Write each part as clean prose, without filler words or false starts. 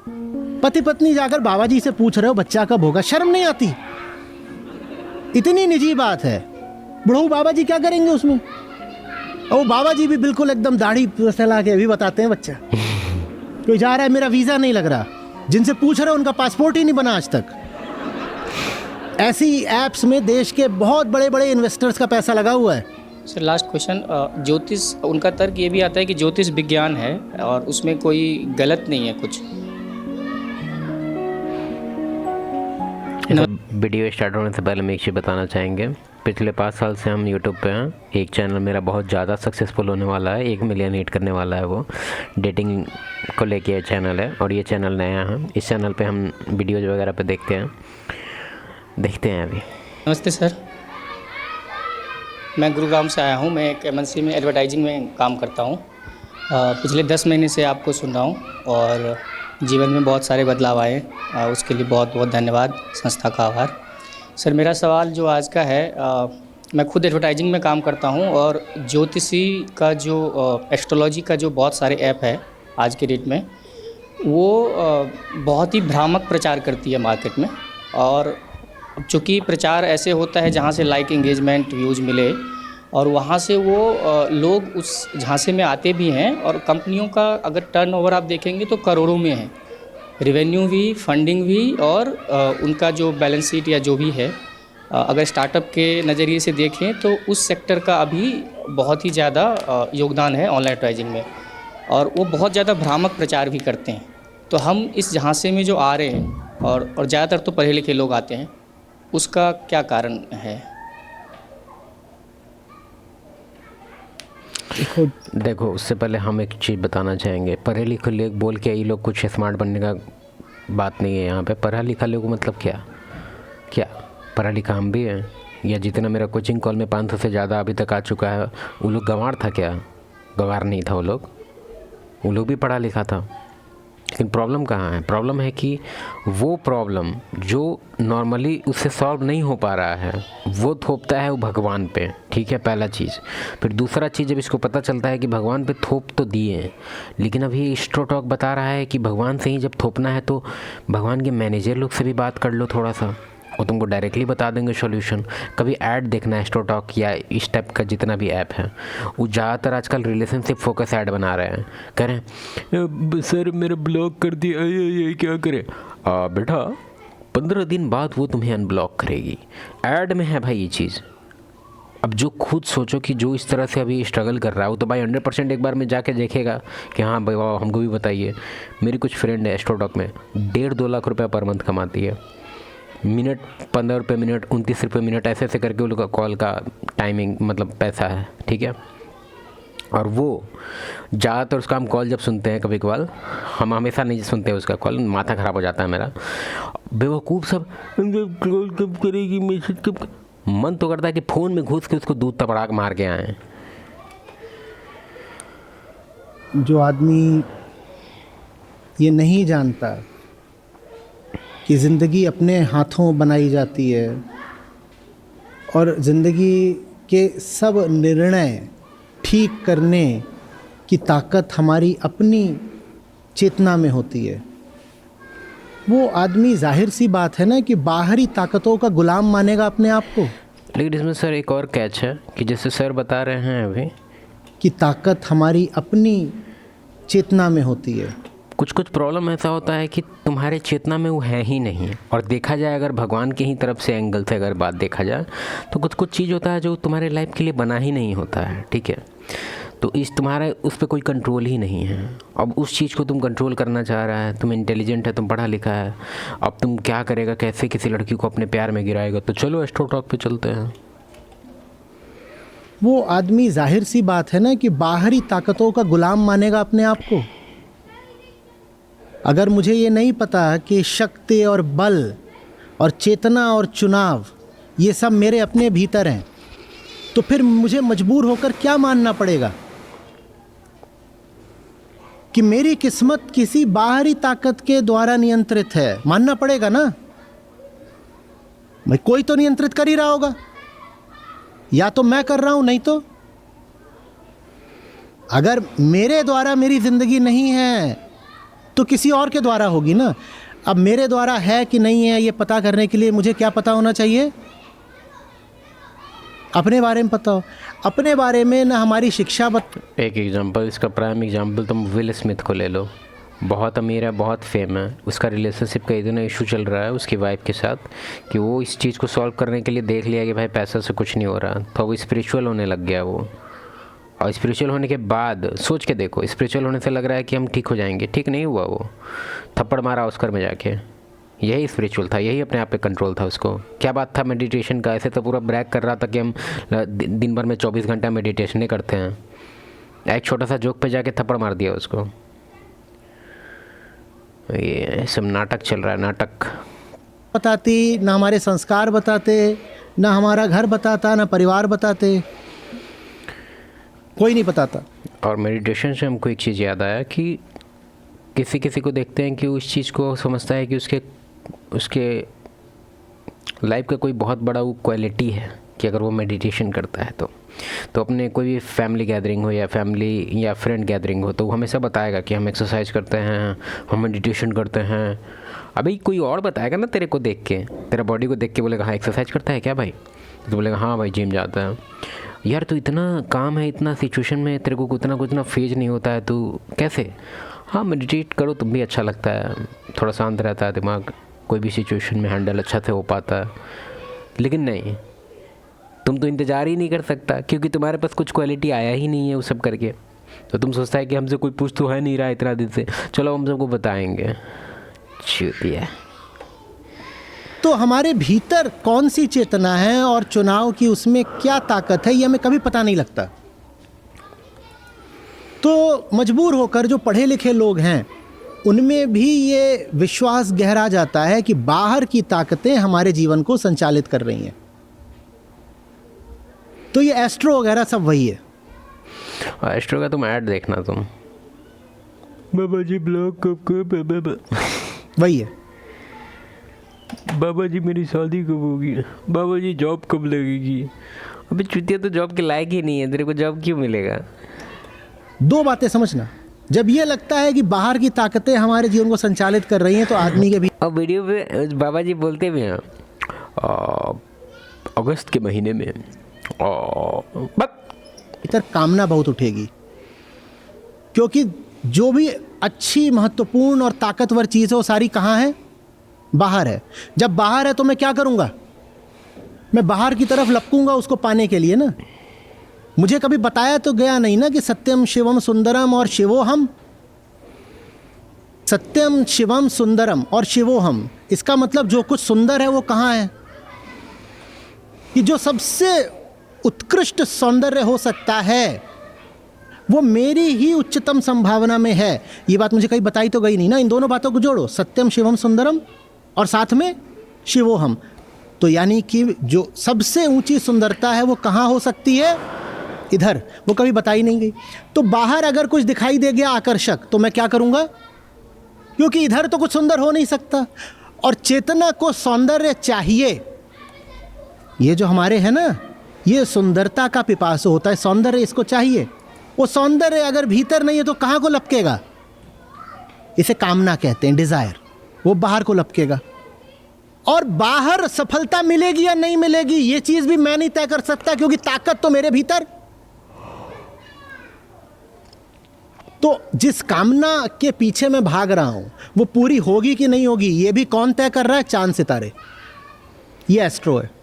पति पत्नी जाकर बाबा जी से पूछ रहे हो बच्चा कब होगा, शर्म नहीं आती? इतनी निजी बात है, बुढ़ऊ बाबा जी क्या करेंगे उसमें? और बाबा जी भी बिल्कुल एकदम दाढ़ी फैला के अभी बताते हैं बच्चा कोई जा रहा है, मेरा वीजा नहीं लग रहा, जिनसे पूछ रहे हो उनका पासपोर्ट ही नहीं बना आज तक। ऐसी एप्स में देश के बहुत बड़े बड़े इन्वेस्टर्स का पैसा लगा हुआ है। सर लास्ट क्वेश्चन, ज्योतिष, उनका तर्क ये भी आता है कि ज्योतिष विज्ञान है और उसमें कोई गलत नहीं है कुछ। वीडियो स्टार्ट होने से पहले हम एक चीज़ बताना चाहेंगे, पिछले 5 साल से हम यूट्यूब पे हैं। एक चैनल मेरा बहुत ज़्यादा सक्सेसफुल होने वाला है, 1 मिलियन हिट करने वाला है, वो डेटिंग को लेके ये चैनल है और ये चैनल नया है। इस चैनल पे हम वीडियोज़ वगैरह पे देखते हैं अभी। नमस्ते सर, मैं गुरुग्राम से आया हूँ। मैं एक MNC में एडवर्टाइजिंग में काम करता हूँ। पिछले 10 महीने से आपको सुन रहा हूँ और जीवन में बहुत सारे बदलाव आए, उसके लिए बहुत बहुत धन्यवाद, संस्था का आभार। सर मेरा सवाल जो आज का है, मैं खुद एडवर्टाइजिंग में काम करता हूँ और ज्योतिषी का जो एस्ट्रोलॉजी का जो बहुत सारे ऐप है आज के डेट में, वो बहुत ही भ्रामक प्रचार करती है मार्केट में। और चूँकि प्रचार ऐसे होता है जहाँ से लाइक, एंगेजमेंट, व्यूज़ मिले और वहाँ से वो लोग उस झांसे में आते भी हैं। और कंपनियों का अगर टर्नओवर आप देखेंगे तो करोड़ों में है, रेवेन्यू भी, फंडिंग भी और उनका जो बैलेंस शीट या जो भी है, अगर स्टार्टअप के नज़रिए से देखें तो उस सेक्टर का अभी बहुत ही ज़्यादा योगदान है ऑनलाइन एडवर्टाइजिंग में, और वो बहुत ज़्यादा भ्रामक प्रचार भी करते हैं। तो हम इस झांसे में जो आ रहे हैं और ज़्यादातर तो पढ़े लिखे लोग आते हैं, उसका क्या कारण है? देखो, उससे पहले हम एक चीज़ बताना चाहेंगे, पढ़े लिखे लोग बोल के ये लोग कुछ स्मार्ट बनने का बात नहीं है यहाँ पे। पढ़ा लिखा लोग मतलब क्या पढ़ा लिखा हम भी हैं, या जितना मेरा कोचिंग कॉल में 500 से ज़्यादा अभी तक आ चुका है, वो लोग गंवार था क्या? गंवार नहीं था वो लोग भी पढ़ा लिखा था। लेकिन प्रॉब्लम कहाँ है? प्रॉब्लम है कि वो प्रॉब्लम जो नॉर्मली उससे सॉल्व नहीं हो पा रहा है, वो थोपता है वो भगवान पे। ठीक है, पहला चीज़। फिर दूसरा चीज़, जब इसको पता चलता है कि भगवान पे थोप तो दिए हैं, लेकिन अभी एस्ट्रोटॉक बता रहा है कि भगवान से ही जब थोपना है तो भगवान के मैनेजर लोग से भी बात कर लो थोड़ा सा, वो तुमको डायरेक्टली बता देंगे सॉल्यूशन। कभी ऐड देखना है एस्ट्रोटॉक या इस टाइप का जितना भी ऐप है, वो ज़्यादातर आजकल रिलेशनशिप फोकस ऐड बना रहे हैं। कह रहे हैं सर मेरा ब्लॉक कर दिया, ये क्या करे? बेटा 15 दिन बाद वो तुम्हें अनब्लॉक करेगी। ऐड में है भाई ये चीज़। अब जो खुद सोचो कि जो इस तरह से अभी स्ट्रगल कर रहा है, वो तो भाई 100% एक बार में जाके देखेगा कि हाँ भाई बाबा हमको भी बताइए। मेरी कुछ फ्रेंड है एस्ट्रोटॉक में 1.5-2 लाख रुपये पर मंथ कमाती है। मिनट 15 रुपये मिनट, 29 रुपये मिनट, ऐसे करके उन लोग का कॉल का टाइमिंग मतलब पैसा है। ठीक है, और वो ज़्यादातर उसका हम कॉल जब सुनते हैं, कभी कभार हम हमेशा नहीं सुनते हैं उसका कॉल, माथा ख़राब हो जाता है मेरा। बेवकूफ़ सब कॉल कब करेगी, मैसेज कब। मन तो करता है कि फ़ोन में घुस के उसको दूध तपड़ाक मार के आए। जो आदमी ये नहीं जानता कि ज़िंदगी अपने हाथों बनाई जाती है और ज़िंदगी के सब निर्णय ठीक करने की ताकत हमारी अपनी चेतना में होती है, वो आदमी जाहिर सी बात है ना कि बाहरी ताकतों का गुलाम मानेगा अपने आप को। लेकिन इसमें सर एक और कैच है कि जैसे सर बता रहे हैं अभी कि ताकत हमारी अपनी चेतना में होती है। कुछ प्रॉब्लम ऐसा होता है कि तुम्हारे चेतना में वो है ही नहीं। और देखा जाए अगर भगवान के ही तरफ से एंगल से अगर बात देखा जाए तो कुछ चीज़ होता है जो तुम्हारे लाइफ के लिए बना ही नहीं होता है। ठीक है, तो इस तुम्हारे उस पर कोई कंट्रोल ही नहीं है। अब उस चीज़ को तुम कंट्रोल करना चाह रहा है, तुम इंटेलिजेंट है, तुम पढ़ा लिखा है, अब तुम क्या करेगा, कैसे किसी लड़की को अपने प्यार में गिराएगा? तो चलो एस्ट्रोटॉक पे चलते हैं। वो आदमी जाहिर सी बात है ना कि बाहरी ताकतों का गुलाम मानेगा अपने आप को। अगर मुझे ये नहीं पता कि शक्ति और बल और चेतना और चुनाव ये सब मेरे अपने भीतर हैं, तो फिर मुझे मजबूर होकर क्या मानना पड़ेगा कि मेरी किस्मत किसी बाहरी ताकत के द्वारा नियंत्रित है? मानना पड़ेगा ना भाई, कोई तो नियंत्रित कर ही रहा होगा, या तो मैं कर रहा हूं, नहीं तो अगर मेरे द्वारा मेरी जिंदगी नहीं है तो किसी और के द्वारा होगी ना। अब मेरे द्वारा है कि नहीं है ये पता करने के लिए मुझे क्या पता होना चाहिए? अपने बारे में पता हो। अपने बारे में ना हमारी शिक्षा एक एग्जांपल, इसका प्राइम एग्जांपल तुम विल स्मिथ को ले लो। बहुत अमीर है, बहुत फेम है, उसका रिलेशनशिप का इतना इशू चल रहा है उसकी वाइफ के साथ कि वो इस चीज़ को सॉल्व करने के लिए देख लिया कि भाई पैसा से कुछ नहीं हो रहा, तो वो स्पिरिचुअल होने लग गया वो। और स्पिरिचुअल होने के बाद सोच के देखो, स्पिरिचुअल होने से लग रहा है कि हम ठीक हो जाएंगे, ठीक नहीं हुआ। वो थप्पड़ मारा ऑस्कर में जाके। यही स्पिरिचुअल था, यही अपने आप पे कंट्रोल था उसको। क्या बात था मेडिटेशन का? ऐसे तो पूरा ब्रैग कर रहा था कि हम दिन भर में 24 घंटा मेडिटेशन ही करते हैं। एक छोटा सा जोक पे जाके थप्पड़ मार दिया उसको। ये सब नाटक चल रहा है, नाटक। बताती, ना हमारे संस्कार बताते, ना हमारा घर बताता, ना परिवार बताते, कोई नहीं बताता। और मेडिटेशन से हमको एक चीज़ याद आया कि किसी किसी को देखते हैं कि उस चीज़ को समझता है कि उसके लाइफ का कोई बहुत बड़ा वो क्वालिटी है कि अगर वो मेडिटेशन करता है तो अपने कोई भी फैमिली गैदरिंग हो या फैमिली या फ्रेंड गैदरिंग हो तो वो हमेशा बताएगा कि हम एक्सरसाइज करते हैं, हम मेडिटेशन करते हैं। अभी कोई और बताएगा ना तेरे को देख के, तेरा बॉडी को देख के बोलेगा हाँ एक्सरसाइज करता है क्या भाई? तो बोलेगा हाँ भाई जिम जाता है। यार तो इतना काम है, इतना सिचुएशन में तेरे को कुछ ना फेज नहीं होता है, तो कैसे? हाँ मेडिटेट करो तुम भी, अच्छा लगता है, थोड़ा शांत रहता है दिमाग, कोई भी सिचुएशन में हैंडल अच्छा से हो पाता है। लेकिन नहीं, तुम तो इंतज़ार ही नहीं कर सकता क्योंकि तुम्हारे पास कुछ क्वालिटी आया ही नहीं है वो सब करके। तो तुम सोचता है कि हमसे कोई पूछ तो है नहीं रहा इतना दिन से, चलो हम सबको बताएंगे। चूतिया। तो हमारे भीतर कौन सी चेतना है और चुनाव की उसमें क्या ताकत है ये हमें कभी पता नहीं लगता। तो मजबूर होकर जो पढ़े लिखे लोग हैं उनमें भी ये विश्वास गहरा जाता है कि बाहर की ताकतें हमारे जीवन को संचालित कर रही हैं। तो ये एस्ट्रो वगैरह सब वही है। एस्ट्रो का तुम ऐड देखना तुम, बाबा जी ब्लॉग कब वही है। बाबा जी मेरी शादी कब होगी, बाबा जी जॉब कब लगेगी। अबे चुतिया तो जॉब के लायक ही नहीं है, तेरे को जॉब क्यों मिलेगा? दो बातें समझना, जब ये लगता है कि बाहर की ताकतें हमारे जीवन को संचालित कर रही हैं तो आदमी के भी। और वीडियो पे बाबा जी बोलते भी हैं अगस्त के महीने में इधर कामना बहुत उठेगी, क्योंकि जो भी अच्छी महत्वपूर्ण और ताकतवर चीज़ है वो सारी कहाँ है? बाहर है। जब बाहर है तो मैं क्या करूँगा? मैं बाहर की तरफ लपकूंगा उसको पाने के लिए ना। मुझे कभी बताया तो गया नहीं ना कि सत्यम शिवम सुंदरम और शिवोहम। सत्यम शिवम सुंदरम और शिवोहम, इसका मतलब जो कुछ सुंदर है वो कहाँ है? कि जो सबसे उत्कृष्ट सौंदर्य हो सकता है वो मेरी ही उच्चतम संभावना में है। ये बात मुझे कहीं बताई तो गई नहीं ना। इन दोनों बातों को जोड़ो, सत्यम शिवम सुंदरम और साथ में शिवोहम। तो यानी कि जो सबसे ऊंची सुंदरता है वो कहाँ हो सकती है? इधर। वो कभी बताई नहीं गई। तो बाहर अगर कुछ दिखाई दे गया आकर्षक तो मैं क्या करूँगा? क्योंकि इधर तो कुछ सुंदर हो नहीं सकता। और चेतना को सौंदर्य चाहिए। ये जो हमारे है ना, ये सुंदरता का पिपासु होता है, सौंदर्य इसको चाहिए। वो सौंदर्य अगर भीतर नहीं है तो कहाँ को लपकेगा? इसे कामना कहते हैं, डिजायर। वो बाहर को लपकेगा। और बाहर सफलता मिलेगी या नहीं मिलेगी ये चीज भी मैं नहीं तय कर सकता, क्योंकि ताकत तो मेरे भीतर। तो जिस कामना के पीछे मैं भाग रहा हूं वो पूरी होगी कि नहीं होगी ये भी कौन तय कर रहा है? चांद सितारे। ये एस्ट्रो है।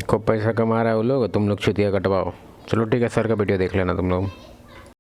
खूब पैसा कमा रहा है वो लोग, तुम लोग छुतिया कटवाओ। चलो ठीक है, सर का वीडियो देख लेना तुम लोग।